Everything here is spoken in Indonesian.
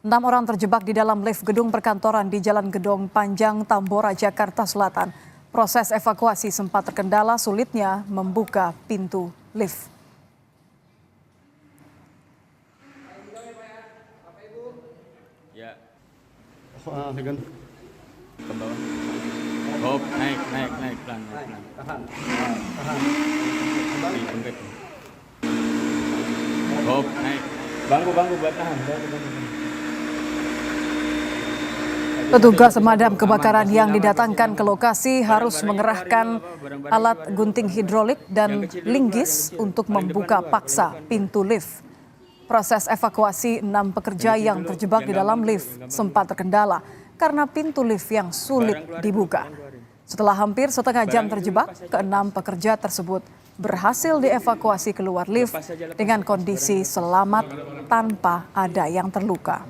6 orang terjebak di dalam lift gedung perkantoran di Jalan Gedong Panjang, Tambora, Jakarta Selatan. Proses evakuasi sempat terkendala sulitnya membuka pintu lift. Ya. Pegang. Ke bawah. Hop, naik pelan. Tahan. Dibengket. Hop, naik. Bangku buat tahan. Petugas pemadam kebakaran yang didatangkan ke lokasi harus mengerahkan alat gunting hidrolik dan linggis untuk membuka paksa pintu lift. Proses evakuasi 6 pekerja yang terjebak di dalam lift sempat terkendala karena pintu lift yang sulit dibuka. Setelah hampir setengah jam terjebak, ke-6 pekerja tersebut berhasil dievakuasi keluar lift dengan kondisi selamat tanpa ada yang terluka.